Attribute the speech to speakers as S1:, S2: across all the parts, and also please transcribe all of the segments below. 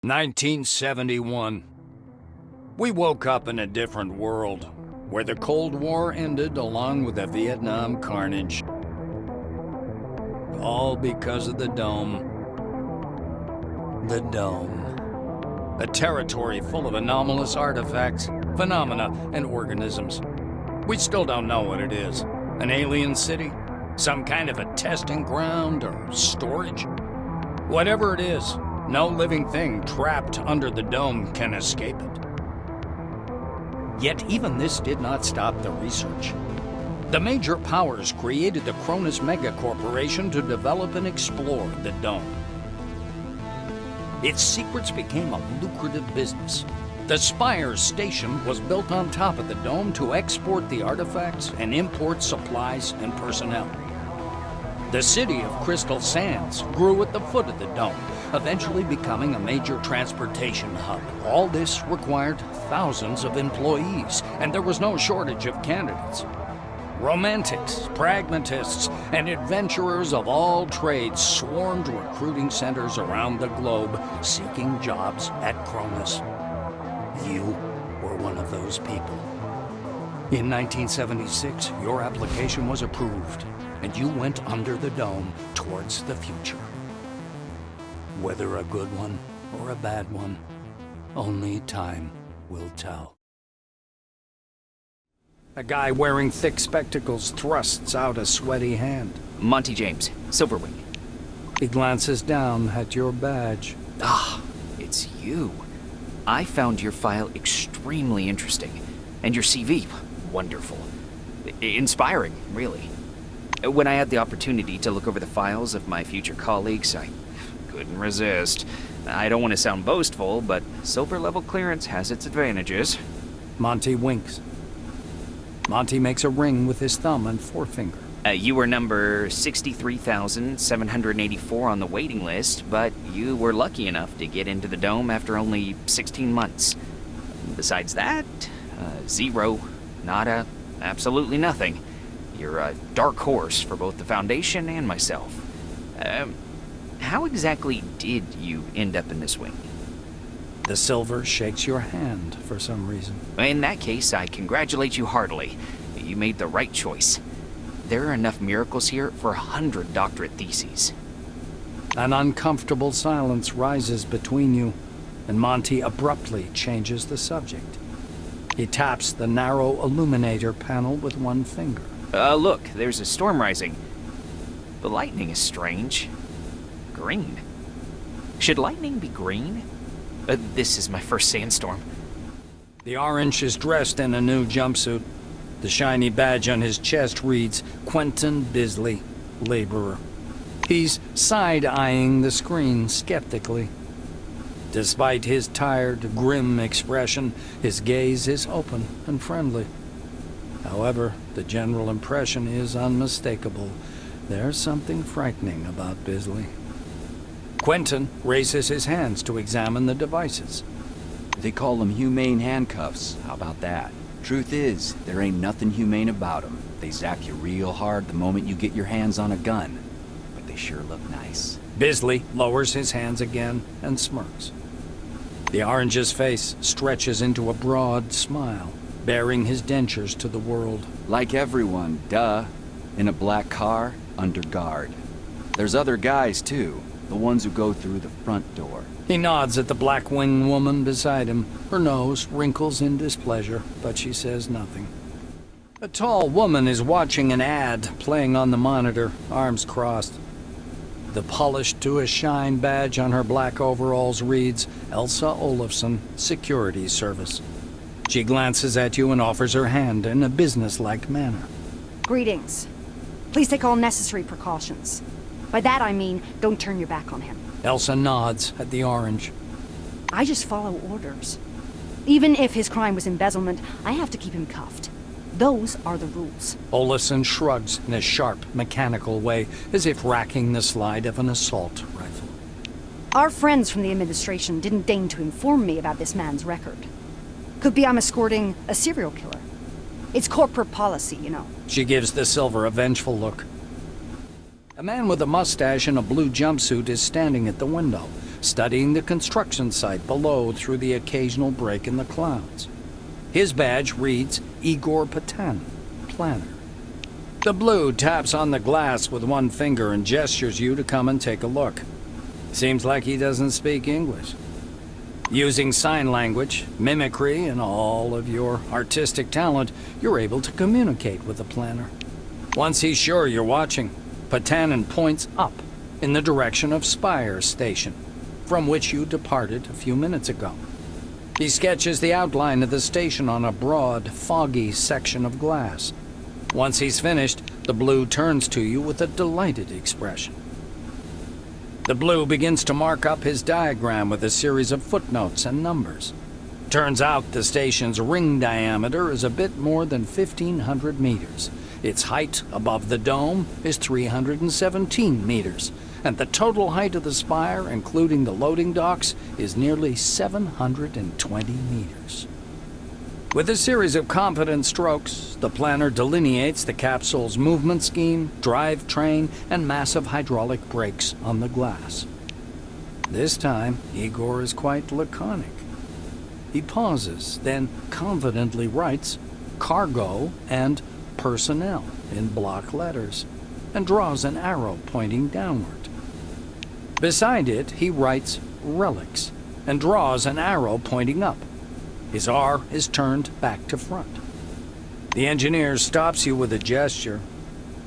S1: 1971. We woke up in a different world, where the Cold War ended along with the Vietnam carnage. All because of the Dome. The Dome. A territory full of anomalous artifacts, phenomena, and organisms. We still don't know what it is. An alien city? Some kind of a testing ground or storage? Whatever it is, no living thing trapped under the Dome can escape it. Yet even this did not stop the research. The major powers created the Cronus Megacorporation to develop and explore the Dome. Its secrets became a lucrative business. The Spire station was built on top of the Dome to export the artifacts and import supplies and personnel. The city of Crystal Sands grew at the foot of the Dome, eventually becoming a major transportation hub. All this required thousands of employees, and there was no shortage of candidates. Romantics, pragmatists, and adventurers of all trades swarmed recruiting centers around the globe, seeking jobs at Cronus. You were one of those people. In 1976, your application was approved, and you went under the Dome towards the future. Whether a good one or a bad one, only time will tell. A guy wearing thick spectacles thrusts out a sweaty hand.
S2: Monty James, Silverwing.
S1: He glances down at your badge.
S2: Ah, it's you. I found your file extremely interesting, and your CV, wonderful. Inspiring, really. When I had the opportunity to look over the files of my future colleagues, I couldn't resist. I don't want to sound boastful, but silver-level clearance has its advantages.
S1: Monty winks. Monty makes a ring with his thumb and forefinger.
S2: You were number 63,784 on the waiting list, but you were lucky enough to get into the Dome after only 16 months. Besides that, zero, nada, absolutely nothing. You're a dark horse for both the Foundation and myself. How exactly did you end up in this wing?
S1: The silver shakes your hand for some reason.
S2: In that case, I congratulate you heartily. You made the right choice. There are enough miracles here for 100 doctorate theses.
S1: An uncomfortable silence rises between you, and Monty abruptly changes the subject. He taps the narrow illuminator panel with one finger.
S2: Look, there's a storm rising. The lightning is strange. Green. Should lightning be green? This is my first sandstorm.
S1: The orange is dressed in a new jumpsuit. The shiny badge on his chest reads, Quentin Bisley, Laborer. He's side-eyeing the screen skeptically. Despite his tired, grim expression, his gaze is open and friendly. However, the general impression is unmistakable. There's something frightening about Bisley. Quentin raises his hands to examine the devices.
S3: They call them humane handcuffs. How about that? Truth is, there ain't nothing humane about them. They zap you real hard the moment you get your hands on a gun. But they sure look nice.
S1: Bisley lowers his hands again and smirks. The orange's face stretches into a broad smile, baring his dentures to the world.
S3: Like everyone, duh. In a black car, under guard. There's other guys, too. The ones who go through the front door.
S1: He nods at the black-winged woman beside him. Her nose wrinkles in displeasure, but she says nothing. A tall woman is watching an ad playing on the monitor, arms crossed. The polished-to-a-shine badge on her black overalls reads, Elsa Olafson, Security Service. She glances at you and offers her hand in a businesslike manner.
S4: Greetings. Please take all necessary precautions. By that I mean, don't turn your back on him.
S1: Elsa nods at the orange.
S4: I just follow orders. Even if his crime was embezzlement, I have to keep him cuffed. Those are the rules.
S1: Olafson shrugs in a sharp, mechanical way, as if racking the slide of an assault rifle.
S4: Our friends from the administration didn't deign to inform me about this man's record. Could be I'm escorting a serial killer. It's corporate policy, you know.
S1: She gives the silver a vengeful look. A man with a mustache and a blue jumpsuit is standing at the window, studying the construction site below through the occasional break in the clouds. His badge reads Igor Patan, planner. The blue taps on the glass with one finger and gestures you to come and take a look. Seems like he doesn't speak English. Using sign language, mimicry, and all of your artistic talent, you're able to communicate with the planner. Once he's sure you're watching, Patanin points up in the direction of Spire Station, from which you departed a few minutes ago. He sketches the outline of the station on a broad, foggy section of glass. Once he's finished, the blue turns to you with a delighted expression. The blue begins to mark up his diagram with a series of footnotes and numbers. Turns out the station's ring diameter is a bit more than 1,500 meters. Its height above the dome is 317 meters, and the total height of the spire, including the loading docks, is nearly 720 meters. With a series of confident strokes, the planner delineates the capsule's movement scheme, drivetrain, and massive hydraulic brakes on the glass. This time, Igor is quite laconic. He pauses, then confidently writes cargo and personnel in block letters, and draws an arrow pointing downward. Beside it, he writes relics, and draws an arrow pointing up. His R is turned back to front. The engineer stops you with a gesture,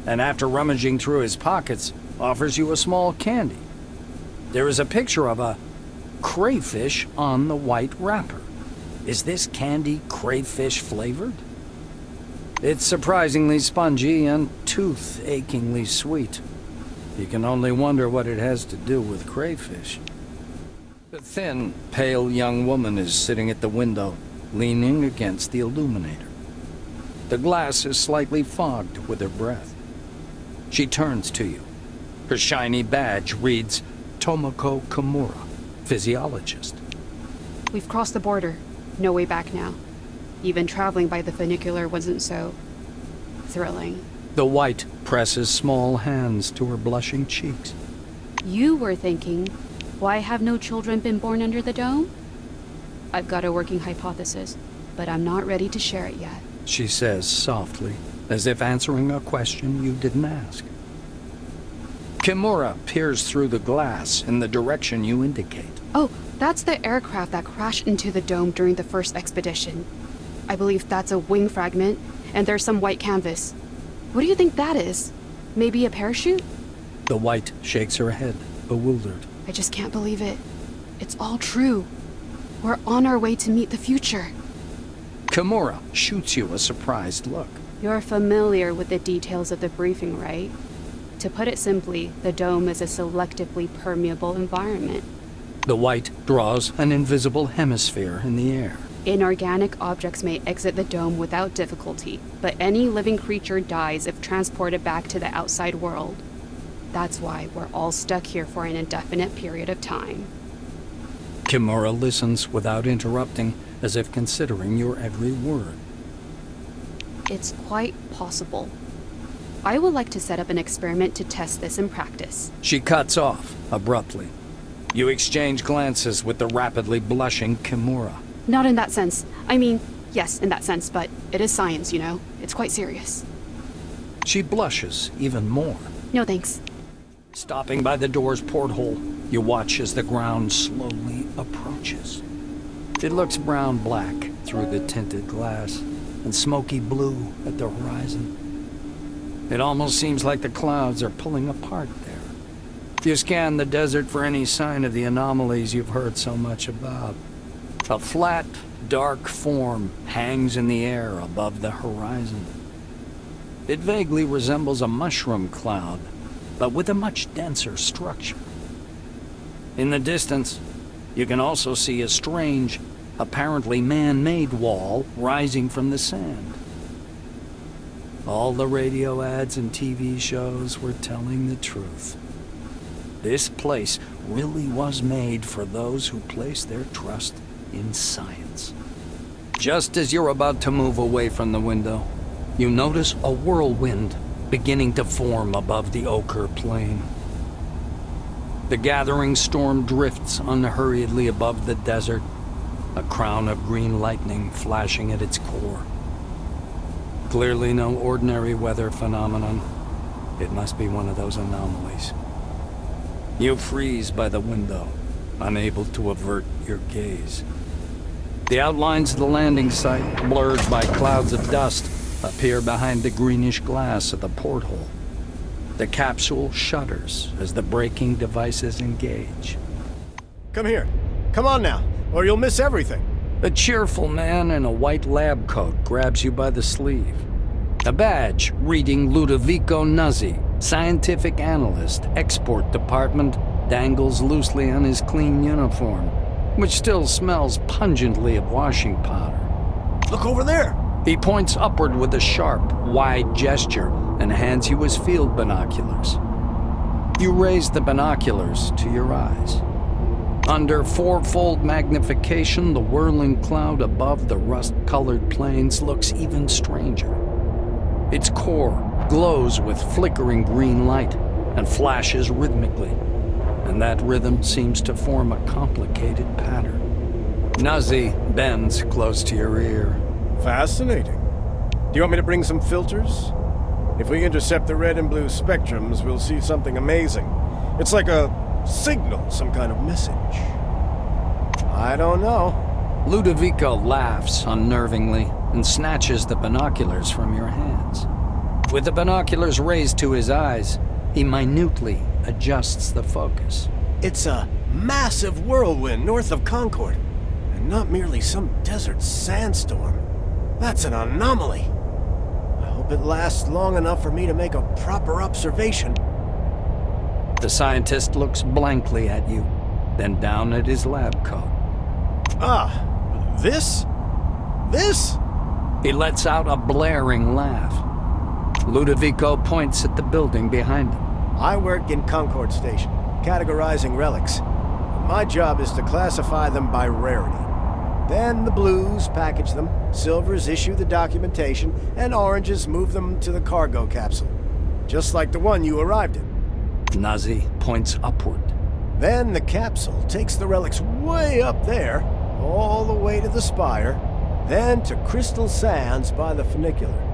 S1: and after rummaging through his pockets, offers you a small candy. There is a picture of a crayfish on the white wrapper. Is this candy crayfish flavored? It's surprisingly spongy and tooth-achingly sweet. You can only wonder what it has to do with crayfish. The thin, pale young woman is sitting at the window, leaning against the illuminator. The glass is slightly fogged with her breath. She turns to you. Her shiny badge reads Tomoko Kimura, physiologist.
S5: We've crossed the border. No way back now. Even traveling by the funicular wasn't so thrilling.
S1: The white presses small hands to her blushing cheeks.
S5: You were thinking, why have no children been born under the dome? I've got a working hypothesis, but I'm not ready to share it yet.
S1: She says softly, as if answering a question you didn't ask. Kimura peers through the glass in the direction you indicate.
S5: Oh, that's the aircraft that crashed into the dome during the first expedition. I believe that's a wing fragment, and there's some white canvas. What do you think that is? Maybe a parachute?
S1: The white shakes her head, bewildered.
S5: I just can't believe it. It's all true. We're on our way to meet the future.
S1: Kimura shoots you a surprised look.
S5: You're familiar with the details of the briefing, right? To put it simply, the dome is a selectively permeable environment.
S1: The white draws an invisible hemisphere in the air.
S5: Inorganic objects may exit the dome without difficulty, but any living creature dies if transported back to the outside world. That's why we're all stuck here for an indefinite period of time.
S1: Kimura listens without interrupting, as if considering your every word.
S5: It's quite possible. I would like to set up an experiment to test this in practice.
S1: She cuts off, abruptly. You exchange glances with the rapidly blushing Kimura.
S5: Not in that sense. I mean, yes, in that sense, but it is science, you know? It's quite serious.
S1: She blushes even more.
S5: No thanks.
S1: Stopping by the door's porthole, you watch as the ground slowly approaches. It looks brown-black through the tinted glass and smoky blue at the horizon. It almost seems like the clouds are pulling apart there. You scan the desert for any sign of the anomalies you've heard so much about. A flat, dark form hangs in the air above the horizon. It vaguely resembles a mushroom cloud, but with a much denser structure. In the distance, you can also see a strange, apparently man-made wall rising from the sand. All the radio ads and TV shows were telling the truth. This place really was made for those who place their trust in science. Just as you're about to move away from the window, you notice a whirlwind beginning to form above the ochre plain. The gathering storm drifts unhurriedly above the desert, a crown of green lightning flashing at its core. Clearly no ordinary weather phenomenon. It must be one of those anomalies. You freeze by the window, unable to avert your gaze. The outlines of the landing site, blurred by clouds of dust, appear behind the greenish glass of the porthole. The capsule shudders as the braking devices engage.
S6: Come here. Come on now, or you'll miss everything.
S1: A cheerful man in a white lab coat grabs you by the sleeve. A badge reading Ludovico Nuzzi, scientific analyst, export department, dangles loosely on his clean uniform, which still smells pungently of washing powder.
S6: Look over there!
S1: He points upward with a sharp, wide gesture and hands you his field binoculars. You raise the binoculars to your eyes. Under fourfold magnification, the whirling cloud above the rust-colored plains looks even stranger. Its core glows with flickering green light and flashes rhythmically, and that rhythm seems to form a complicated pattern. Nuzzi bends close to your ear.
S6: Fascinating. Do you want me to bring some filters? If we intercept the red and blue spectrums, we'll see something amazing. It's like a signal, some kind of message. I don't know.
S1: Ludovico laughs unnervingly and snatches the binoculars from your hands. With the binoculars raised to his eyes, he minutely adjusts the focus.
S6: It's a massive whirlwind north of Concord, and not merely some desert sandstorm. That's an anomaly. I hope it lasts long enough for me to make a proper observation.
S1: The scientist looks blankly at you, then down at his lab coat.
S6: Ah, this? This?
S1: He lets out a blaring laugh. Ludovico points at the building behind him.
S6: I work in Concord Station, categorizing relics. My job is to classify them by rarity. Then the blues package them, silvers issue the documentation, and oranges move them to the cargo capsule. Just like the one you arrived in.
S1: Nuzzi points upward.
S6: Then the capsule takes the relics way up there, all the way to the spire, then to Crystal Sands by the funicular.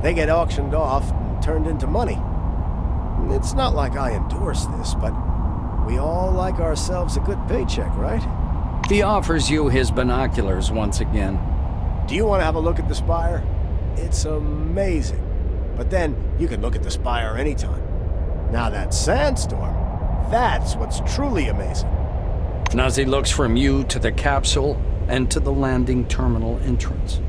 S6: They get auctioned off and turned into money. It's not like I endorse this, but we all like ourselves a good paycheck, right?
S1: He offers you his binoculars once again.
S6: Do you want to have a look at the spire? It's amazing. But then you can look at the spire anytime. Now that sandstorm, that's what's truly amazing.
S1: Nuzzi looks from you to the capsule and to the landing terminal entrance.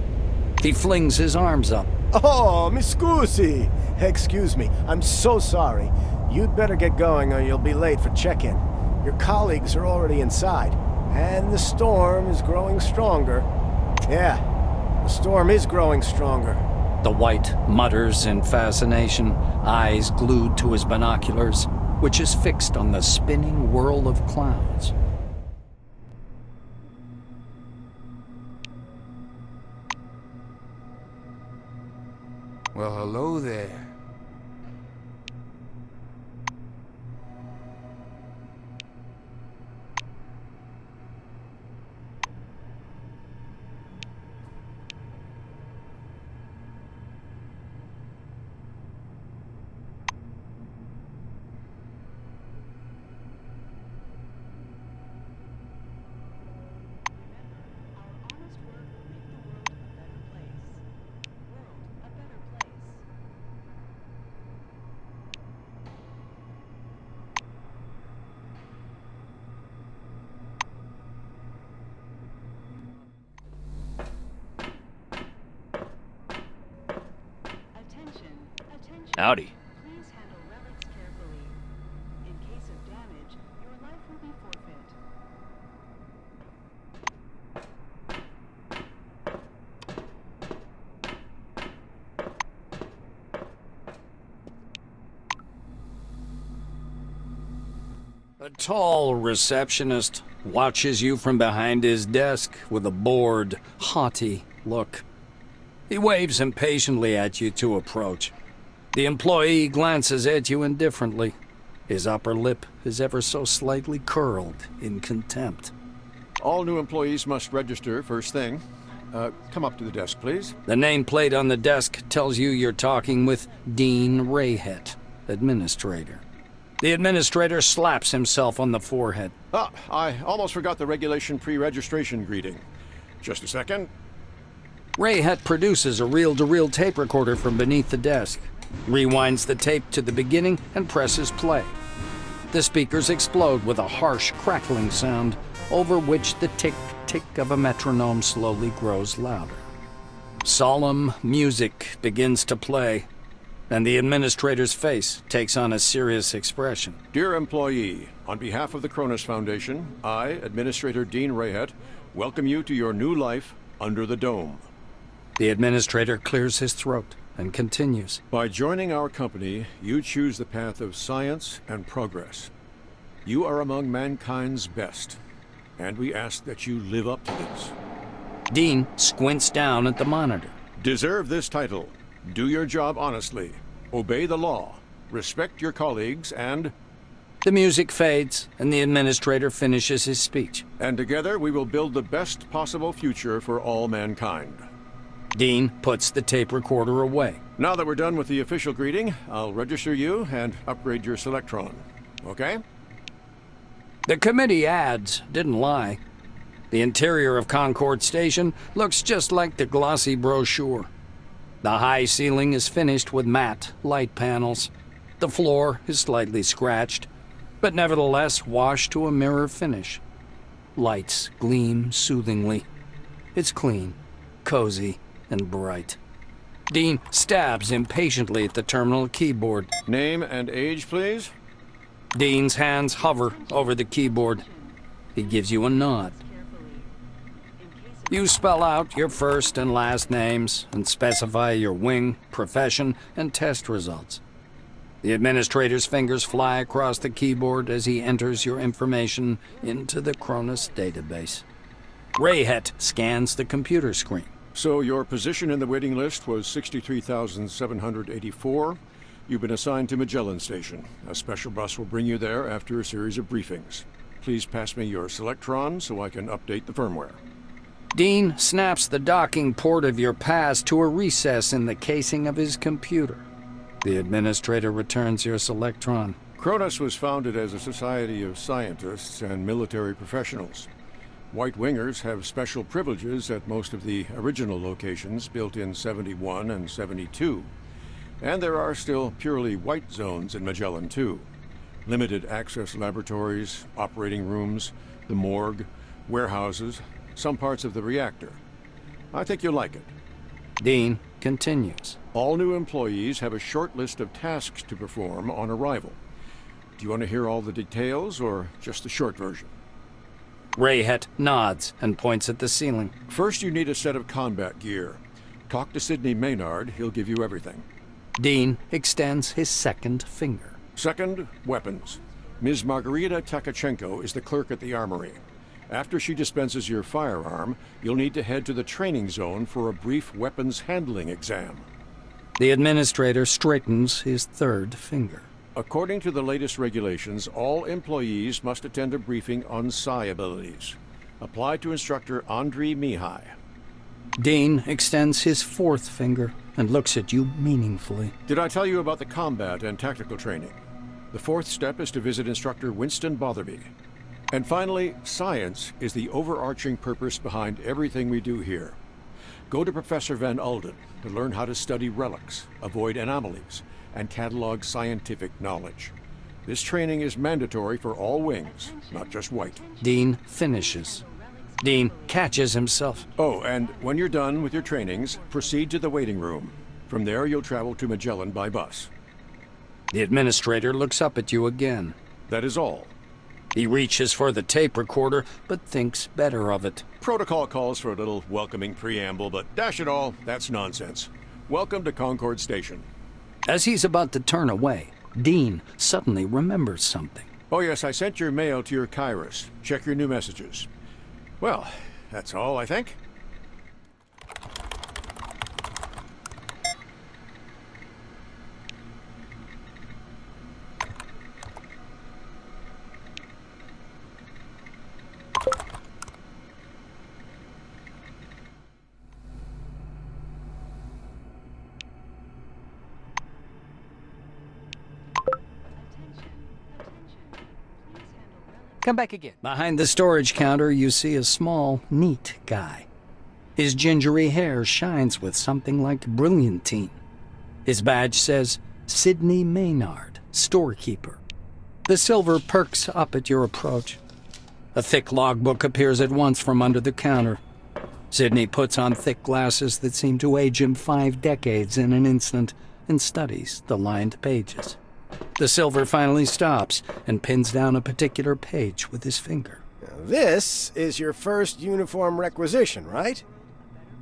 S1: He flings his arms up.
S6: Oh, mi scusi! Excuse me, I'm so sorry. You'd better get going or you'll be late for check-in. Your colleagues are already inside, and the storm is growing stronger. Yeah, the storm is growing stronger.
S1: The White mutters in fascination, eyes glued to his binoculars, which is fixed on the spinning whirl of clouds.
S7: Well, hello there.
S2: Howdy.
S8: Please handle relics carefully. In case of damage, your life will be forfeit.
S1: A tall receptionist watches you from behind his desk with a bored, haughty look. He waves impatiently at you to approach. The employee glances at you indifferently, His upper lip is ever so slightly curled in contempt.
S9: All new employees must register first thing. Come up to the desk, please.
S1: The nameplate on the desk tells you you're talking with Dean Rayhet, administrator. The administrator slaps himself on the forehead.
S9: Ah, I almost forgot the regulation pre-registration greeting. Just a second.
S1: Rayhet produces a reel-to-reel tape recorder from beneath the desk, rewinds the tape to the beginning, and presses play. The speakers explode with a harsh, crackling sound, over which the tick-tick of a metronome slowly grows louder. Solemn music begins to play, and the administrator's face takes on a serious expression.
S9: Dear employee, on behalf of the Cronus Foundation, I, Administrator Dean Rayhet, welcome you to your new life under the dome.
S1: The administrator clears his throat and continues.
S9: By joining our company, you choose the path of science and progress. You are among mankind's best, and we ask that you live up to this.
S1: Dean squints down at the monitor.
S9: Deserve this title. Do your job honestly. Obey the law. Respect your colleagues and...
S1: The music fades, and the administrator finishes his speech.
S9: And together we will build the best possible future for all mankind.
S1: Dean puts the tape recorder away.
S9: Now that we're done with the official greeting, I'll register you and upgrade your Selectron. Okay?
S1: The committee ads didn't lie. The interior of Concord Station looks just like the glossy brochure. The high ceiling is finished with matte light panels. The floor is slightly scratched, but nevertheless washed to a mirror finish. Lights gleam soothingly. It's clean, cozy, and bright. Dean stabs impatiently at the terminal keyboard.
S9: Name and age, please.
S1: Dean's hands hover over the keyboard. He gives you a nod. You spell out your first and last names and specify your wing, profession, and test results. The administrator's fingers fly across the keyboard as he enters your information into the Cronus database. Rayhet scans the computer screen.
S9: So your position in the waiting list was 63,784. You've been assigned to Magellan Station. A special bus will bring you there after a series of briefings. Please pass me your Selectron so I can update the firmware.
S1: Dean snaps the docking port of your pass to a recess in the casing of his computer. The administrator returns your Selectron.
S9: Cronus was founded as a society of scientists and military professionals. White Wingers have special privileges at most of the original locations built in 71 and 72. And there are still purely white zones in Magellan, too. Limited access laboratories, operating rooms, the morgue, warehouses, some parts of the reactor. I think you'll like it.
S1: Dean continues.
S9: All new employees have a short list of tasks to perform on arrival. Do you want to hear all the details or just the short version?
S1: Rayhet nods and points at the ceiling.
S9: First, you need a set of combat gear. Talk to Sidney Maynard, he'll give you everything.
S1: Dean extends his second finger.
S9: Second, weapons. Ms. Margarita Takachenko is the clerk at the Armory. After she dispenses your firearm, you'll need to head to the training zone for a brief weapons handling exam.
S1: The administrator straightens his third finger.
S9: According to the latest regulations, all employees must attend a briefing on psi abilities. Apply to instructor Andriy Mihai.
S1: Dean extends his fourth finger and looks at you meaningfully.
S9: Did I tell you about the combat and tactical training? The fourth step is to visit instructor Winston Botherby. And finally, science is the overarching purpose behind everything we do here. Go to Professor Van Alden to learn how to study relics, avoid anomalies, and catalog scientific knowledge. This training is mandatory for all wings, not just white.
S1: Dean finishes. Dean catches himself.
S9: Oh, and when you're done with your trainings, proceed to the waiting room. From there, you'll travel to Magellan by bus.
S1: The administrator looks up at you again.
S9: That is all.
S1: He reaches for the tape recorder, but thinks better of it.
S9: Protocol calls for a little welcoming preamble, but dash it all, that's nonsense. Welcome to Concord Station.
S1: As he's about to turn away, Dean suddenly remembers something.
S9: Oh yes, I sent your mail to your Kairos. Check your new messages. Well, that's all, I think.
S2: Come back again.
S1: Behind the storage counter, you see a small, neat guy. His gingery hair shines with something like brilliantine. His badge says, Sidney Maynard, storekeeper. The silver perks up at your approach. A thick logbook appears at once from under the counter. Sidney puts on thick glasses that seem to age him 5 decades in an instant and studies the lined pages. The silver finally stops and pins down a particular page with his finger.
S6: Now, this is your first uniform requisition, right?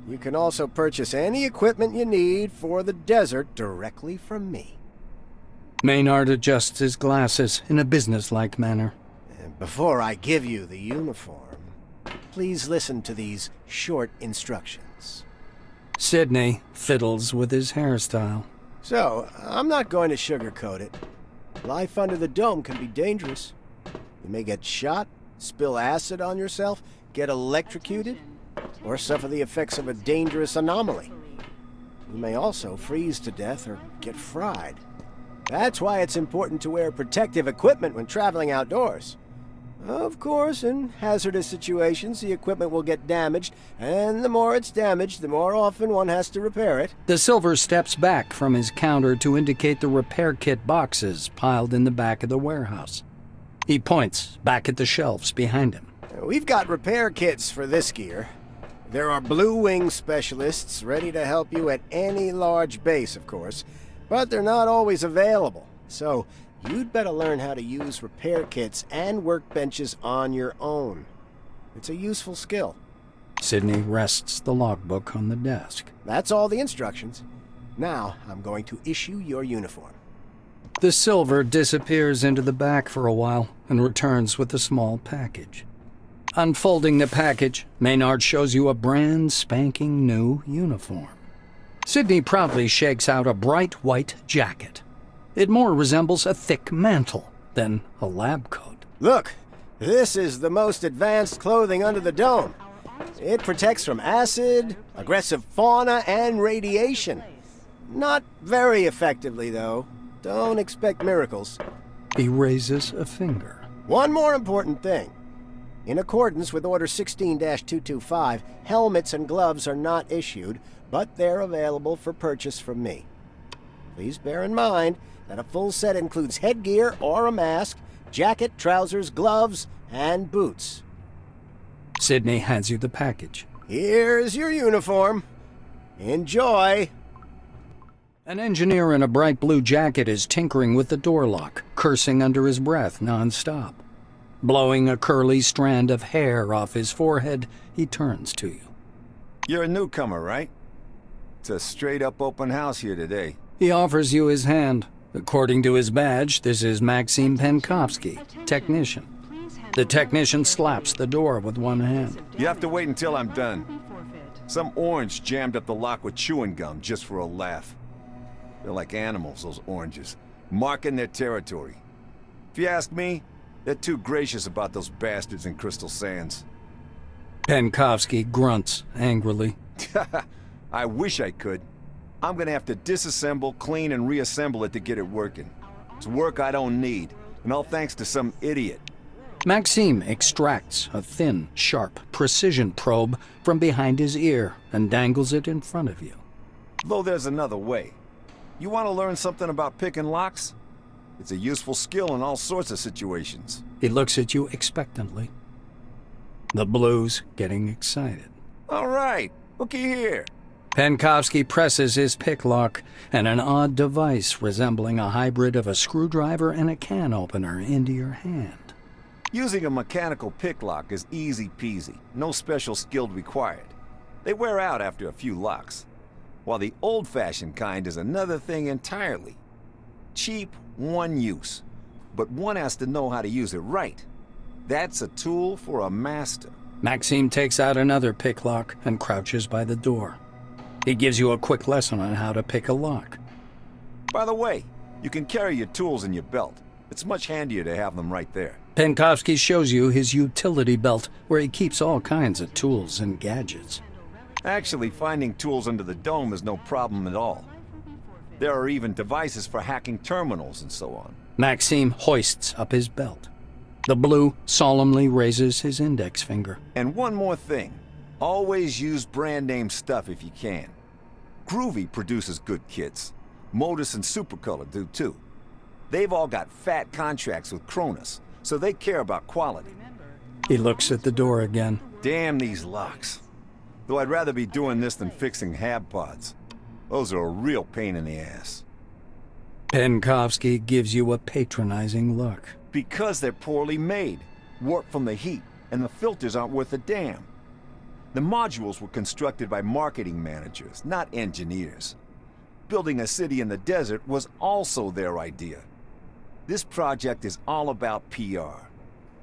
S6: You can also purchase any equipment you need for the desert directly from me.
S1: Maynard adjusts his glasses in a businesslike manner.
S6: And before I give you the uniform, please listen to these short instructions.
S1: Sidney fiddles with his hairstyle.
S6: So, I'm not going to sugarcoat it. Life under the dome can be dangerous. You may get shot, spill acid on yourself, get electrocuted, or suffer the effects of a dangerous anomaly. You may also freeze to death or get fried. That's why it's important to wear protective equipment when traveling outdoors. Of course, in hazardous situations, the equipment will get damaged, and the more it's damaged, the more often one has to repair it.
S1: The silver steps back from his counter to indicate the repair kit boxes piled in the back of the warehouse. He points back at the shelves behind him.
S6: We've got repair kits for this gear. There are Blue Wing specialists ready to help you at any large base, of course, but they're not always available. So, you'd better learn how to use repair kits and workbenches on your own. It's a useful skill.
S1: Sidney rests the logbook on the desk.
S6: That's all the instructions. Now, I'm going to issue your uniform.
S1: The silver disappears into the back for a while and returns with a small package. Unfolding the package, Maynard shows you a brand spanking new uniform. Sidney proudly shakes out a bright white jacket. It more resembles a thick mantle than a lab coat.
S6: Look, this is the most advanced clothing under the dome. It protects from acid, aggressive fauna, and radiation. Not very effectively, though. Don't expect miracles.
S1: He raises a finger.
S6: One more important thing. In accordance with Order 16-225, helmets and gloves are not issued, but they're available for purchase from me. Please bear in mind that a full set includes headgear or a mask, jacket, trousers, gloves, and boots.
S1: Sidney hands you the package.
S6: Here's your uniform. Enjoy!
S1: An engineer in a bright blue jacket is tinkering with the door lock, cursing under his breath non-stop. Blowing a curly strand of hair off his forehead, he turns to you.
S10: You're a newcomer, right? It's a straight-up open house here today.
S1: He offers you his hand. According to his badge, this is Maxim Penkovsky, technician. The technician slaps the door with one hand.
S10: You have to wait until I'm done. Some orange jammed up the lock with chewing gum just for a laugh. They're like animals, those oranges, marking their territory. If you ask me, they're too gracious about those bastards in Crystal Sands.
S1: Penkovsky grunts angrily.
S10: I wish I could. I'm gonna have to disassemble, clean, and reassemble it to get it working. It's work I don't need, and all thanks to some idiot.
S1: Maxime extracts a thin, sharp, precision probe from behind his ear and dangles it in front of you.
S10: Though there's another way. You want to learn something about picking locks? It's a useful skill in all sorts of situations.
S1: He looks at you expectantly. The Blue's getting excited.
S10: All right, looky here.
S1: Penkovsky presses his pick lock, and an odd device resembling a hybrid of a screwdriver and a can opener into your hand.
S10: Using a mechanical pick lock is easy peasy, no special skill required. They wear out after a few locks, while the old-fashioned kind is another thing entirely. Cheap, one use, but one has to know how to use it right. That's a tool for a master.
S1: Maxime takes out another pick lock and crouches by the door. He gives you a quick lesson on how to pick a lock.
S10: By the way, you can carry your tools in your belt. It's much handier to have them right there.
S1: Penkovsky shows you his utility belt, where he keeps all kinds of tools and gadgets.
S10: Actually, finding tools under the dome is no problem at all. There are even devices for hacking terminals and so on.
S1: Maxime hoists up his belt. The blue solemnly raises his index finger.
S10: And one more thing. Always use brand name stuff if you can. Groovy produces good kits. Modus and Supercolor do too. They've all got fat contracts with Cronus, so they care about quality.
S1: He looks at the door again.
S10: Damn these locks. Though I'd rather be doing this than fixing hab pods. Those are a real pain in the ass.
S1: Penkovsky gives you a patronizing look.
S10: Because they're poorly made, warped from the heat, and the filters aren't worth a damn. The modules were constructed by marketing managers, not engineers. Building a city in the desert was also their idea. This project is all about PR.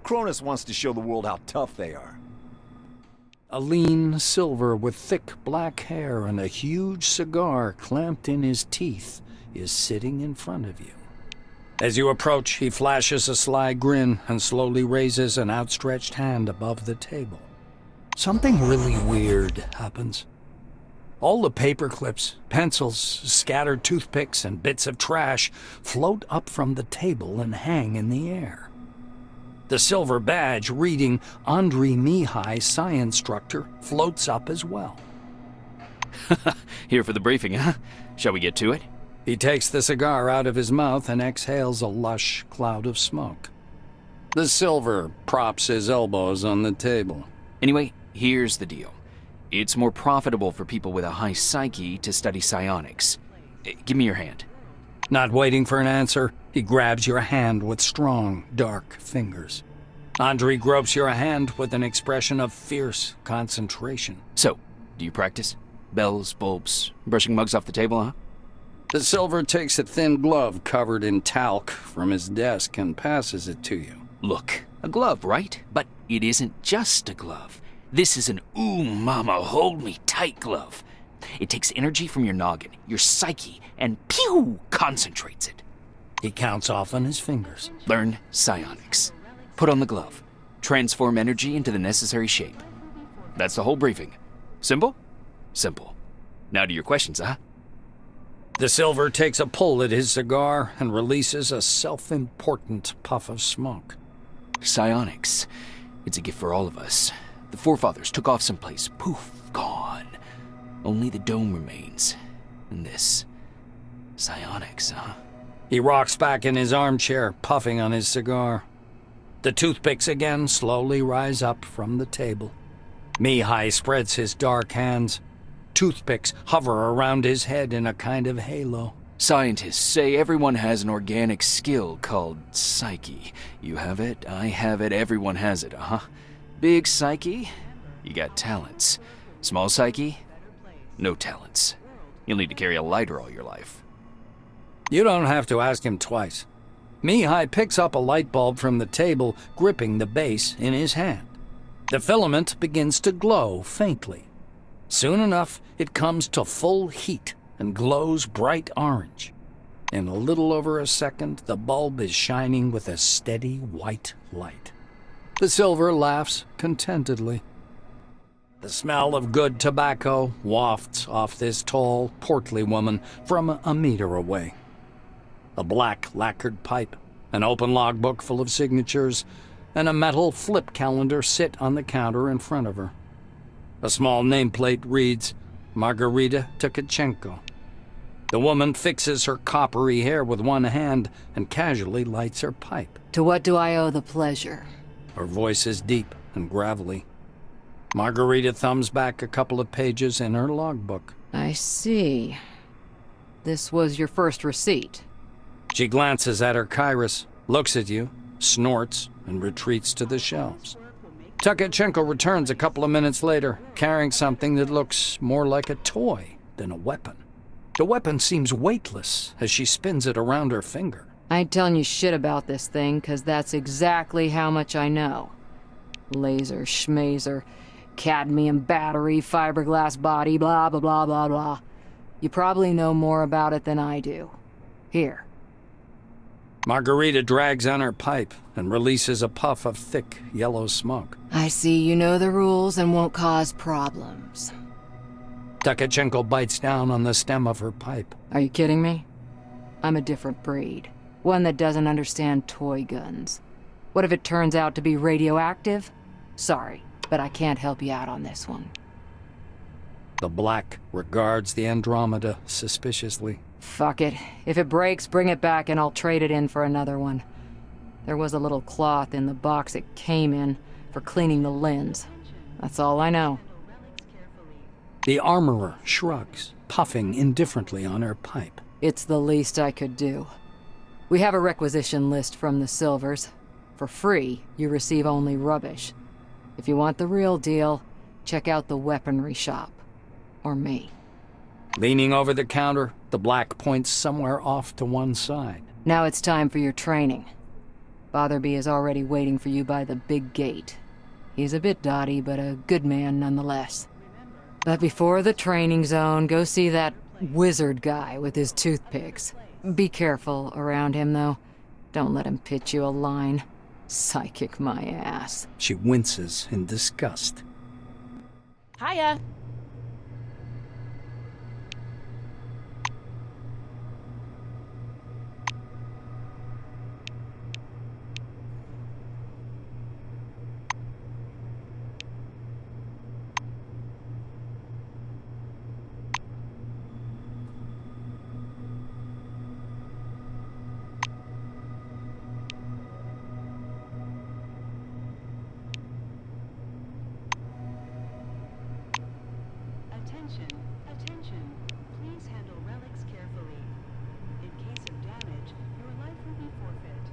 S10: Cronus wants to show the world how tough they are.
S1: A lean silver with thick black hair and a huge cigar clamped in his teeth is sitting in front of you. As you approach, he flashes a sly grin and slowly raises an outstretched hand above the table. Something really weird happens. All the paper clips, pencils, scattered toothpicks, and bits of trash float up from the table and hang in the air. The silver badge reading Andrei Mihai, Science Instructor, floats up as well.
S2: Here for the briefing, huh? Shall we get to it?
S1: He takes the cigar out of his mouth and exhales a lush cloud of smoke. The silver props his elbows on the table.
S2: Anyway, here's the deal. It's more profitable for people with a high psyche to study psionics. Give me your hand.
S1: Not waiting for an answer, he grabs your hand with strong, dark fingers. Andrei gropes your hand with an expression of fierce concentration.
S2: So, do you practice? Bells, bulbs, brushing mugs off the table, huh?
S1: The silver takes a thin glove covered in talc from his desk and passes it to you.
S2: Look, a glove, right? But it isn't just a glove. This is an ooh mama hold me tight glove. It takes energy from your noggin, your psyche, and pew, concentrates it.
S1: He counts off on his fingers.
S2: Learn psionics. Put on the glove. Transform energy into the necessary shape. That's the whole briefing. Simple? Simple. Now to your questions, huh?
S1: The silver takes a pull at his cigar and releases a self-important puff of smoke.
S2: Psionics. It's a gift for all of us. The forefathers took off someplace. Poof, gone. Only the dome remains. And this. Psionics, huh?
S1: He rocks back in his armchair, puffing on his cigar. The toothpicks again slowly rise up from the table. Mihai spreads his dark hands. Toothpicks hover around his head in a kind of halo.
S2: Scientists say everyone has an organic skill called psyche. You have it, I have it, everyone has it, uh-huh. Big psyche, you got talents. Small psyche, no talents. You'll need to carry a lighter all your life.
S1: You don't have to ask him twice. Mihai picks up a light bulb from the table, gripping the base in his hand. The filament begins to glow faintly. Soon enough, it comes to full heat and glows bright orange. In a little over a second, the bulb is shining with a steady white light. The silver laughs contentedly. The smell of good tobacco wafts off this tall, portly woman from a meter away. A black lacquered pipe, an open logbook full of signatures, and a metal flip calendar sit on the counter in front of her. A small nameplate reads, Margarita Tkachenko. The woman fixes her coppery hair with one hand and casually lights her pipe.
S11: To what do I owe the pleasure?
S1: Her voice is deep and gravelly. Margarita thumbs back a couple of pages in her logbook.
S11: I see. This was your first receipt.
S1: She glances at her Kairos, looks at you, snorts, and retreats to the shelves. Tkachenko returns a couple of minutes later, carrying something that looks more like a toy than a weapon. The weapon seems weightless as she spins it around her finger.
S11: I ain't telling you shit about this thing, 'cause that's exactly how much I know. Laser, schmazer, cadmium battery, fiberglass body, blah, blah, blah, blah, blah. You probably know more about it than I do. Here.
S1: Margarita drags on her pipe and releases a puff of thick, yellow smoke.
S11: I see you know the rules and won't cause problems.
S1: Tkachenko bites down on the stem of her pipe.
S11: Are you kidding me? I'm a different breed. One that doesn't understand toy guns. What if it turns out to be radioactive? Sorry, but I can't help you out on this one.
S1: The Black regards the Andromeda suspiciously.
S11: Fuck it. If it breaks, bring it back and I'll trade it in for another one. There was a little cloth in the box it came in for cleaning the lens. That's all I know.
S1: The armorer shrugs, puffing indifferently on her pipe.
S11: It's the least I could do. We have a requisition list from the Silvers. For free, you receive only rubbish. If you want the real deal, check out the weaponry shop. Or me.
S1: Leaning over the counter, the Black points somewhere off to one side.
S11: Now it's time for your training. Botherby is already waiting for you by the big gate. He's a bit dotty, but a good man nonetheless. But before the training zone, go see that wizard guy with his toothpicks. Be careful around him, though. Don't let him pitch you a line. Psychic my ass.
S1: She winces in disgust.
S12: Hiya.
S8: Attention, attention. Please handle relics carefully. In case of damage, your life will be forfeit.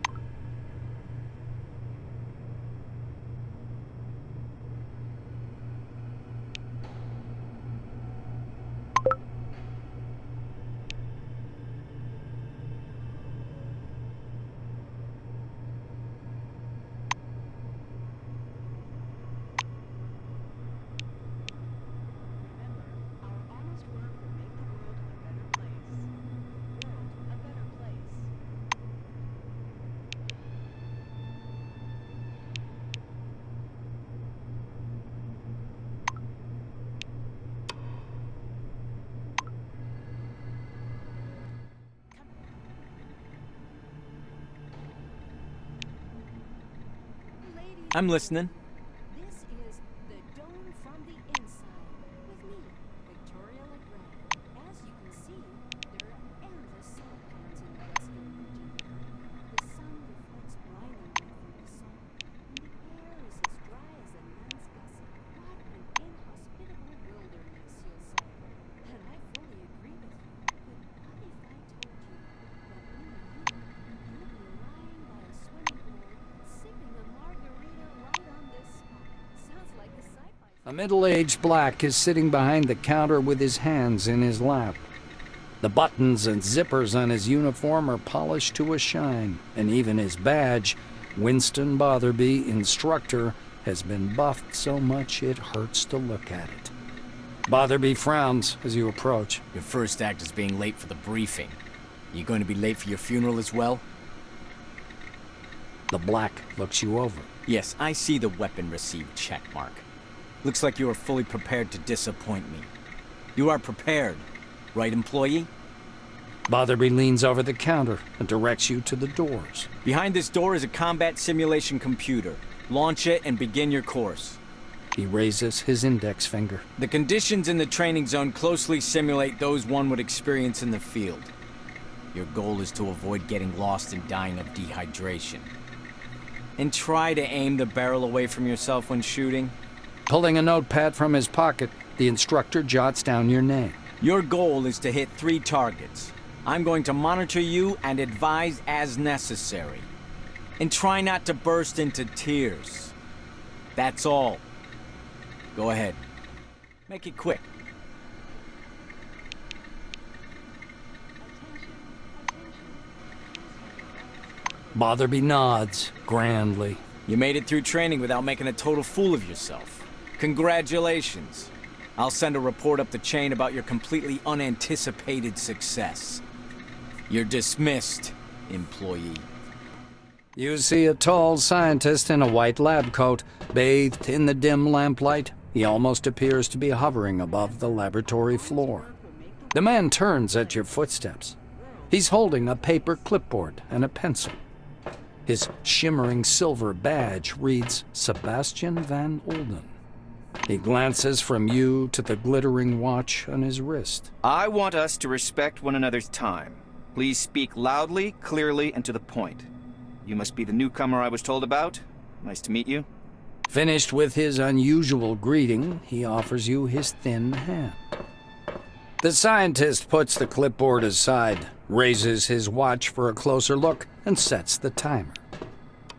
S8: Our honest work will make the world a better place. World a better place.
S13: I'm listening.
S14: This is the dome from the inside with me, Victoria LeGrand. As you can see, there are endless solar panels in the western region. The sun reflects blindingly from the sun, and the air is as dry as a nun's gusset. What an inhospitable wilderness, you'll say. And I fully agree with you. But what if I told you that me and you'd be lying by a swimming pool, sipping a margarita right on this spot? Sounds like a sci-fi.
S1: A middle-aged Black is sitting behind the counter with his hands in his lap. The buttons and zippers on his uniform are polished to a shine, and even his badge, Winston Botherby, Instructor, has been buffed so much it hurts to look at it. Botherby frowns as you approach.
S15: Your first act is being late for the briefing. You going to be late for your funeral as well?
S1: The Black looks you over.
S15: Yes, I see the weapon received checkmark. Looks like you are fully prepared to disappoint me. You are prepared, right, employee?
S1: Botherby leans over the counter and directs you to the doors.
S15: Behind this door is a combat simulation computer. Launch it and begin your course.
S1: He raises his index finger.
S15: The conditions in the training zone closely simulate those one would experience in the field. Your goal is to avoid getting lost and dying of dehydration. And try to aim the barrel away from yourself when shooting.
S1: Pulling a notepad from his pocket, the instructor jots down your name.
S15: Your goal is to hit 3 targets. I'm going to monitor you and advise as necessary. And try not to burst into tears. That's all. Go ahead. Make it quick.
S1: Botherby nods grandly.
S15: You made it through training without making a total fool of yourself. Congratulations. I'll send a report up the chain about your completely unanticipated success. You're dismissed, employee.
S1: You see a tall scientist in a white lab coat, bathed in the dim lamplight. He almost appears to be hovering above the laboratory floor. The man turns at your footsteps. He's holding a paper clipboard and a pencil. His shimmering silver badge reads Sebastian Van Olden. He glances from you to the glittering watch on his wrist.
S2: I want us to respect one another's time. Please speak loudly, clearly, and to the point. You must be the newcomer I was told about. Nice to meet you.
S1: Finished with his unusual greeting, he offers you his thin hand. The scientist puts the clipboard aside, raises his watch for a closer look, and sets the timer.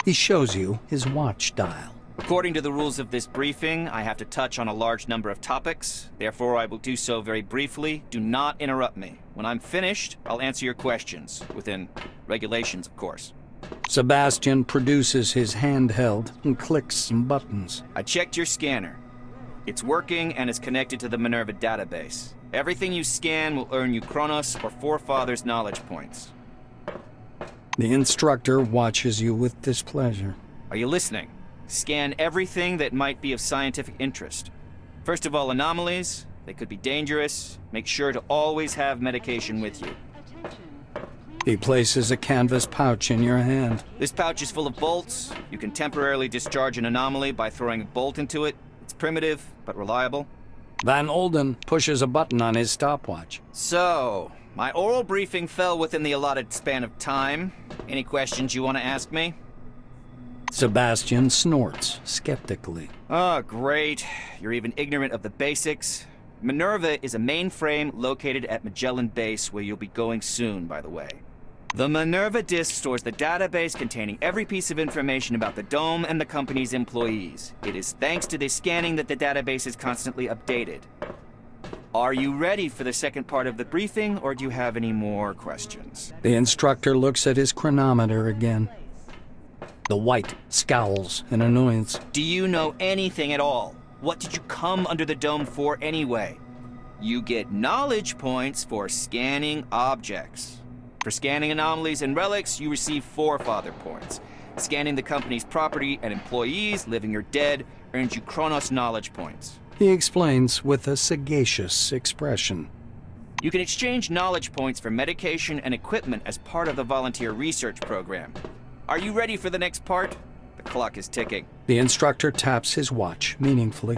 S1: He shows you his watch dial.
S2: According to the rules of this briefing, I have to touch on a large number of topics. Therefore, I will do so very briefly. Do not interrupt me. When I'm finished, I'll answer your questions. Within regulations, of course.
S1: Sebastian produces his handheld and clicks some buttons.
S2: I checked your scanner. It's working and is connected to the Minerva database. Everything you scan will earn you Kronos or Forefathers knowledge points.
S1: The instructor watches you with displeasure.
S2: Are you listening? Scan everything that might be of scientific interest. First of all, anomalies. They could be dangerous. Make sure to always have medication with you.
S1: He places a canvas pouch in your hand.
S2: This pouch is full of bolts. You can temporarily discharge an anomaly by throwing a bolt into it. It's primitive, but reliable.
S1: Van Olden pushes a button on his stopwatch.
S2: So, my oral briefing fell within the allotted span of time. Any questions you want to ask me?
S1: Sebastian snorts skeptically.
S2: Oh, great. You're even ignorant of the basics. Minerva is a mainframe located at Magellan Base, where you'll be going soon, by the way. The Minerva disk stores the database containing every piece of information about the Dome and the company's employees. It is thanks to this scanning that the database is constantly updated. Are you ready for the second part of the briefing, or do you have any more questions?
S1: The instructor looks at his chronometer again. The White scowls in annoyance.
S2: Do you know anything at all? What did you come under the Dome for anyway? You get knowledge points for scanning objects. For scanning anomalies and relics, you receive Forefather points. Scanning the company's property and employees, living or dead, earns you Kronos knowledge points.
S1: He explains with a sagacious expression.
S2: You can exchange knowledge points for medication and equipment as part of the volunteer research program. Are you ready for the next part? The clock is ticking.
S1: The instructor taps his watch meaningfully.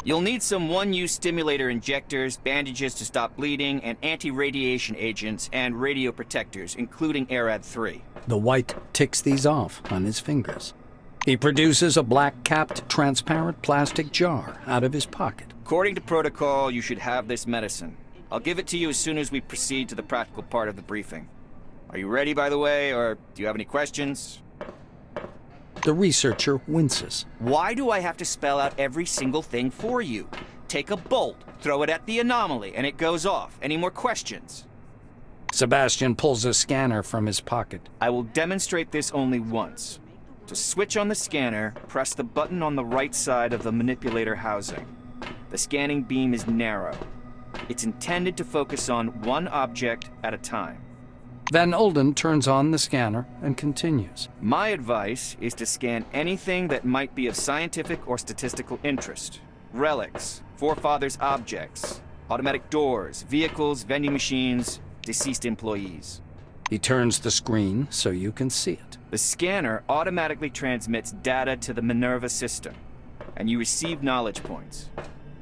S2: You'll need some one-use stimulator injectors, bandages to stop bleeding, and anti-radiation agents and radio protectors, including ARAD-3.
S1: The White ticks these off on his fingers. He produces a black-capped, transparent plastic jar out of his pocket.
S2: According to protocol, you should have this medicine. I'll give it to you as soon as we proceed to the practical part of the briefing. Are you ready, by the way, or do you have any questions?
S1: The researcher winces.
S2: Why do I have to spell out every single thing for you? Take a bolt, throw it at the anomaly, and it goes off. Any more questions?
S1: Sebastian pulls a scanner from his pocket.
S2: I will demonstrate this only once. To switch on the scanner, press the button on the right side of the manipulator housing. The scanning beam is narrow. It's intended to focus on one object at a time.
S1: Van Olden turns on the scanner and continues.
S2: My advice is to scan anything that might be of scientific or statistical interest. Relics, Forefathers objects, automatic doors, vehicles, vending machines, deceased employees.
S1: He turns the screen so you can see it.
S2: The scanner automatically transmits data to the Minerva system, and you receive knowledge points.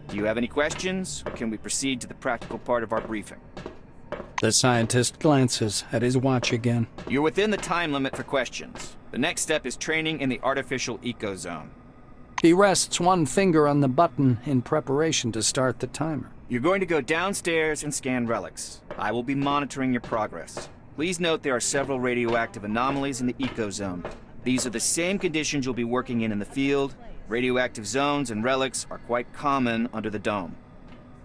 S2: Do you have any questions, or can we proceed to the practical part of our briefing?
S1: The scientist glances at his watch again.
S2: You're within the time limit for questions. The next step is training in the artificial ecozone.
S1: He rests one finger on the button in preparation to start the timer.
S2: You're going to go downstairs and scan relics. I will be monitoring your progress. Please note there are several radioactive anomalies in the ecozone. These are the same conditions you'll be working in the field. Radioactive zones and relics are quite common under the Dome.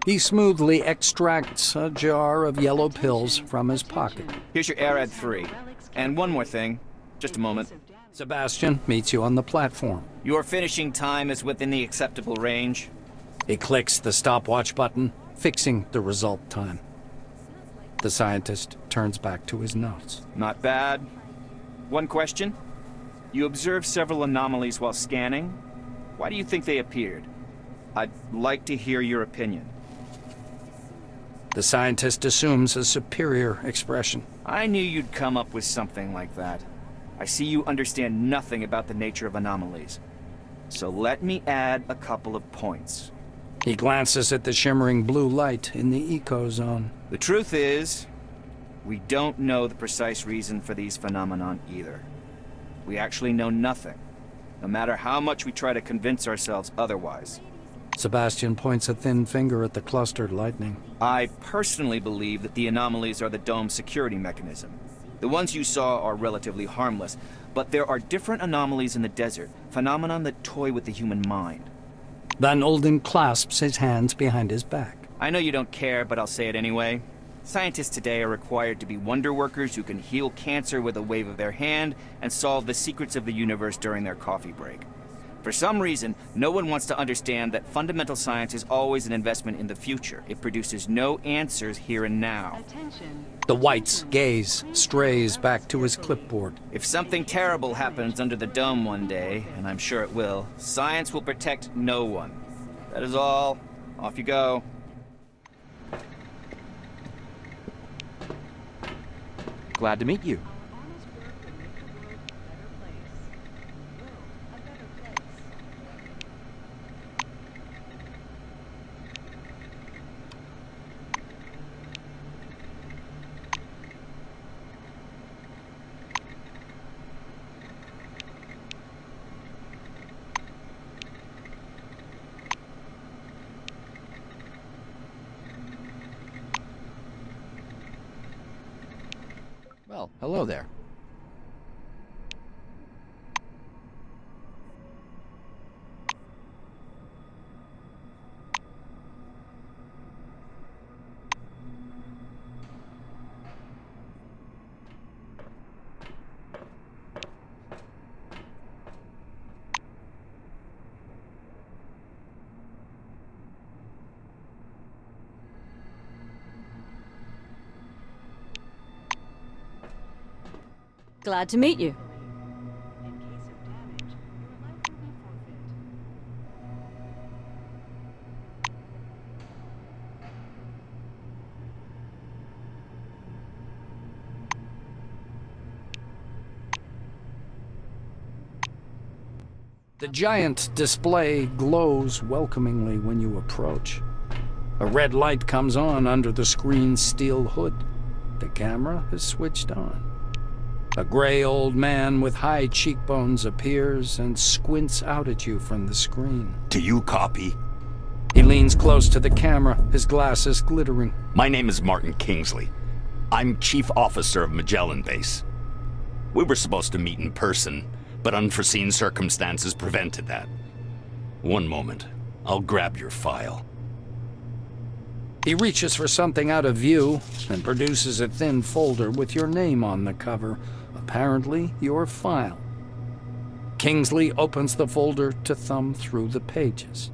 S1: He smoothly extracts a jar of yellow pills from his pocket.
S2: Here's your ARAD-3. And one more thing. Just a moment.
S1: Sebastian meets you on the platform.
S2: Your finishing time is within the acceptable range.
S1: He clicks the stopwatch button, fixing the result time. The scientist turns back to his notes.
S2: Not bad. One question. You observed several anomalies while scanning. Why do you think they appeared? I'd like to hear your opinion.
S1: The scientist assumes a superior expression.
S2: I knew you'd come up with something like that. I see you understand nothing about the nature of anomalies. So let me add a couple of points.
S1: He glances at the shimmering blue light in the eco-zone.
S2: The truth is, we don't know the precise reason for these phenomenon either. We actually know nothing, no matter how much we try to convince ourselves otherwise.
S1: Sebastian points a thin finger at the clustered lightning.
S2: I personally believe that the anomalies are the dome's security mechanism. The ones you saw are relatively harmless, but there are different anomalies in the desert, phenomenon that toy with the human mind.
S1: Van Olden clasps his hands behind his back.
S2: I know you don't care, but I'll say it anyway. Scientists today are required to be wonder workers who can heal cancer with a wave of their hand and solve the secrets of the universe during their coffee break. For some reason, no one wants to understand that fundamental science is always an investment in the future. It produces no answers here and now.
S8: Attention.
S1: The White's gaze strays back to his clipboard.
S2: If something terrible happens under the dome one day, and I'm sure it will, science will protect no one. That is all. Off you go.
S3: Glad to meet you. Well, hello there.
S11: Glad to meet you.
S8: In case of damage, your life will be forfeit.
S1: The giant display glows welcomingly when you approach. A red light comes on under the screen's steel hood. The camera is switched on. A gray old man with high cheekbones appears and squints out at you from the screen.
S16: Do you copy?
S1: He leans close to the camera, his glasses glittering.
S16: My name is Martin Kingsley. I'm Chief Officer of Magellan Base. We were supposed to meet in person, but unforeseen circumstances prevented that. One moment. I'll grab your file.
S1: He reaches for something out of view and produces a thin folder with your name on the cover. Apparently, your file. Kingsley opens the folder to thumb through the pages.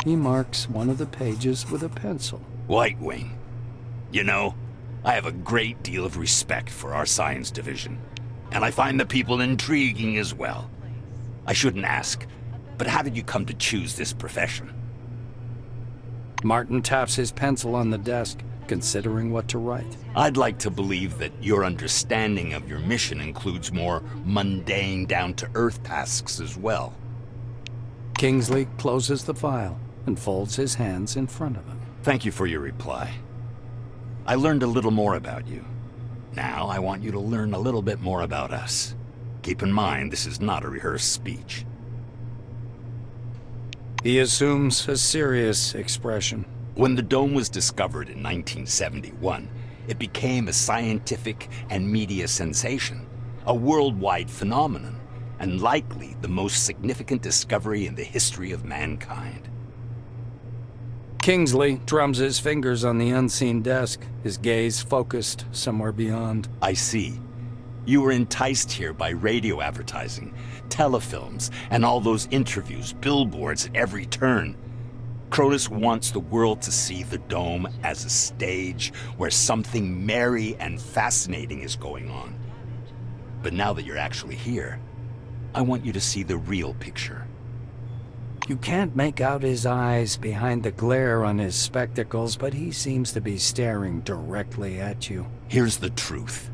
S1: He marks one of the pages with a pencil.
S16: White Wing. You know, I have a great deal of respect for our science division, and I find the people intriguing as well. I shouldn't ask, but how did you come to choose this profession?
S1: Martin taps his pencil on the desk, considering what to write.
S16: I'd like to believe that your understanding of your mission includes more mundane, down-to-earth tasks as well.
S1: Kingsley closes the file and folds his hands in front of him.
S16: Thank you for your reply. I learned a little more about you. Now I want you to learn a little bit more about us. Keep in mind, this is not a rehearsed speech.
S1: He assumes a serious expression.
S16: When the dome was discovered in 1971, it became a scientific and media sensation, a worldwide phenomenon, and likely the most significant discovery in the history of mankind.
S1: Kingsley drums his fingers on the unseen desk, his gaze focused somewhere beyond.
S16: I see. You were enticed here by radio advertising, telefilms, and all those interviews, billboards at every turn. Cronus wants the world to see the dome as a stage where something merry and fascinating is going on. But now that you're actually here, I want you to see the real picture.
S1: You can't make out his eyes behind the glare on his spectacles, but he seems to be staring directly at you.
S16: Here's the truth.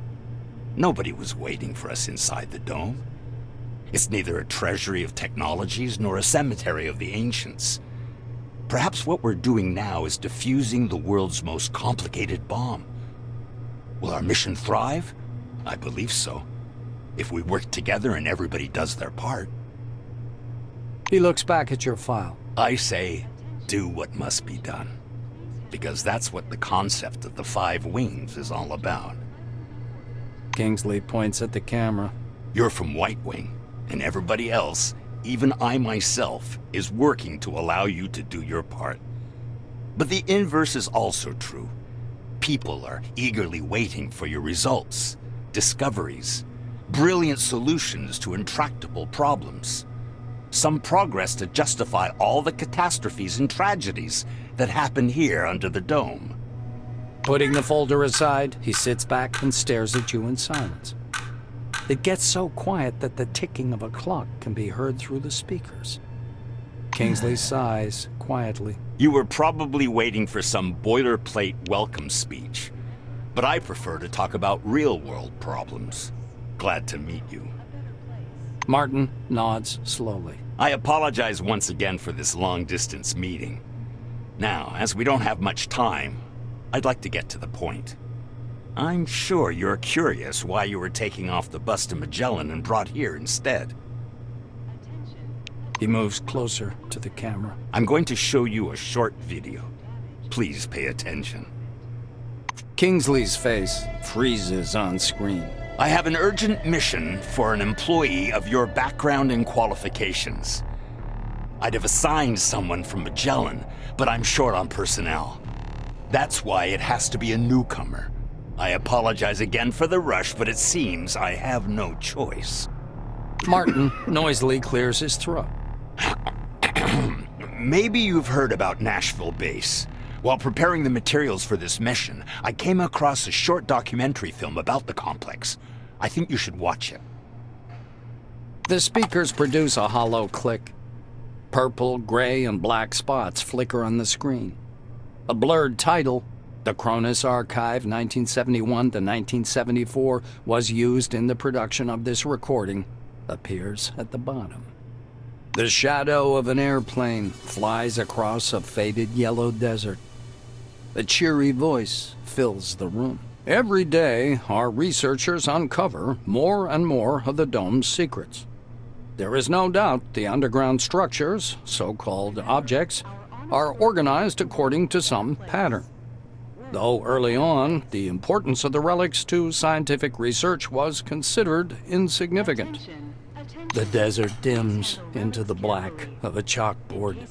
S16: Nobody was waiting for us inside the dome. It's neither a treasury of technologies nor a cemetery of the ancients. Perhaps what we're doing now is defusing the world's most complicated bomb. Will our mission thrive? I believe so. If we work together and everybody does their part.
S1: He looks back at your file.
S16: I say, do what must be done. Because that's what the concept of the 5 wings is all about.
S1: Kingsley points at the camera.
S16: You're from White Wing, and everybody else, even I myself, is working to allow you to do your part. But the inverse is also true. People are eagerly waiting for your results, discoveries, brilliant solutions to intractable problems. Some progress to justify all the catastrophes and tragedies that happen here under the dome.
S1: Putting the folder aside, he sits back and stares at you in silence. It gets so quiet that the ticking of a clock can be heard through the speakers. Kingsley sighs quietly.
S16: You were probably waiting for some boilerplate welcome speech, but I prefer to talk about real-world problems. Glad to meet you.
S1: Martin nods slowly.
S16: I apologize once again for this long-distance meeting. Now, as we don't have much time, I'd like to get to the point. I'm sure you're curious why you were taking off the bus to Magellan and brought here instead.
S1: He moves closer to the camera.
S16: I'm going to show you a short video. Please pay attention.
S1: Kingsley's face freezes on screen.
S16: I have an urgent mission for an employee of your background and qualifications. I'd have assigned someone from Magellan, but I'm short on personnel. That's why it has to be a newcomer. I apologize again for the rush, but it seems I have no choice.
S1: Martin noisily clears his throat.
S16: Maybe you've heard about Nashville Base. While preparing the materials for this mission, I came across a short documentary film about the complex. I think you should watch it.
S1: The speakers produce a hollow click. Purple, gray, and black spots flicker on the screen. A blurred title, The Cronus Archive 1971 to 1974, was used in the production of this recording, appears at the bottom. The shadow of an airplane flies across a faded yellow desert. A cheery voice fills the room. Every day, our researchers uncover more and more of the dome's secrets. There is no doubt the underground structures, so-called objects, are organized according to some pattern. Though early on, the importance of the relics to scientific research was considered insignificant. The desert dims into the black of a chalkboard.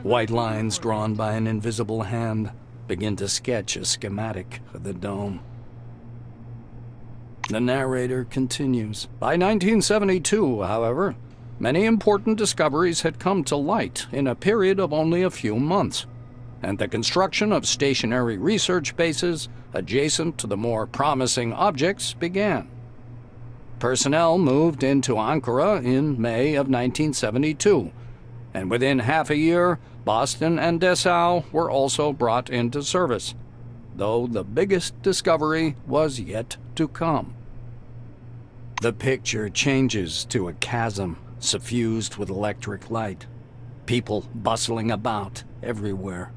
S1: White lines drawn by an invisible hand begin to sketch a schematic of the dome. The narrator continues. By 1972, however, many important discoveries had come to light in a period of only a few months, and the construction of stationary research bases adjacent to the more promising objects began. Personnel moved into Ankara in May of 1972, and within half a year, Boston and Dessau were also brought into service, though the biggest discovery was yet to come. The picture changes to a chasm suffused with electric light, people bustling about everywhere.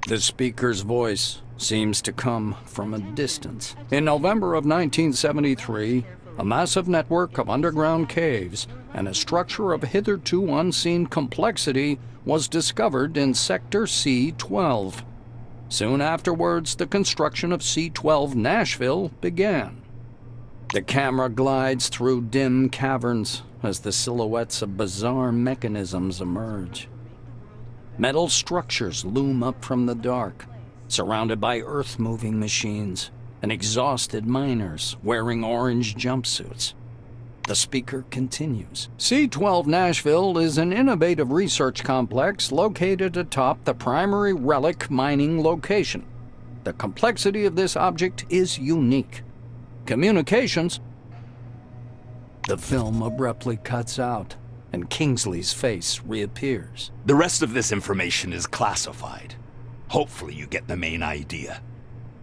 S1: The speaker's voice seems to come from a distance. In November of 1973, a massive network of underground caves and a structure of hitherto unseen complexity was discovered in Sector C-12. Soon afterwards, the construction of C-12 Nashville began. The camera glides through dim caverns as the silhouettes of bizarre mechanisms emerge. Metal structures loom up from the dark, surrounded by earth-moving machines and exhausted miners wearing orange jumpsuits. The speaker continues. C-12 Nashville is an innovative research complex located atop the primary relic mining location. The complexity of this object is unique. Communications. The film abruptly cuts out, and Kingsley's face reappears.
S16: The rest of this information is classified. Hopefully you get the main idea.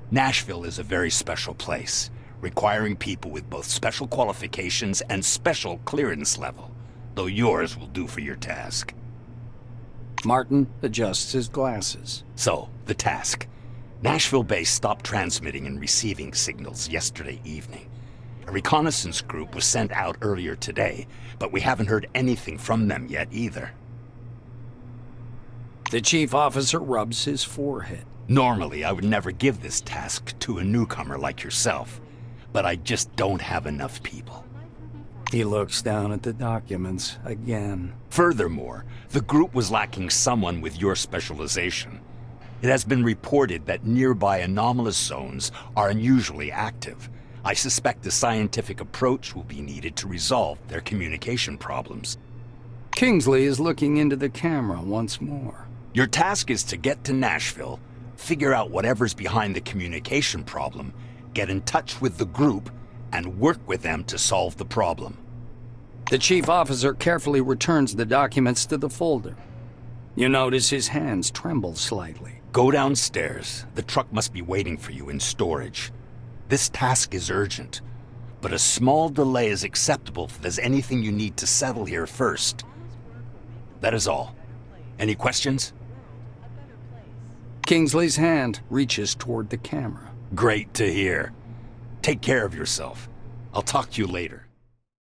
S16: Nashville is a very special place, requiring people with both special qualifications and special clearance level, though yours will do for your task.
S1: Martin adjusts his glasses.
S16: So, the task. Nashville base stopped transmitting and receiving signals yesterday evening. A reconnaissance group was sent out earlier today, but we haven't heard anything from them yet either.
S1: The chief officer rubs his forehead.
S16: Normally, I would never give this task to a newcomer like yourself, but I just don't have enough people.
S1: He looks down at the documents again.
S16: Furthermore, the group was lacking someone with your specialization. It has been reported that nearby anomalous zones are unusually active. I suspect a scientific approach will be needed to resolve their communication problems.
S1: Kingsley is looking into the camera once more.
S16: Your task is to get to Nashville, figure out whatever's behind the communication problem, get in touch with the group, and work with them to solve the problem.
S1: The chief officer carefully returns the documents to the folder. You notice his hands tremble slightly.
S16: Go downstairs. The truck must be waiting for you in storage. This task is urgent, but a small delay is acceptable if there's anything you need to settle here first. That is all. Any questions?
S1: Kingsley's hand reaches toward the camera.
S16: Great to hear. Take care of yourself. I'll talk to you later.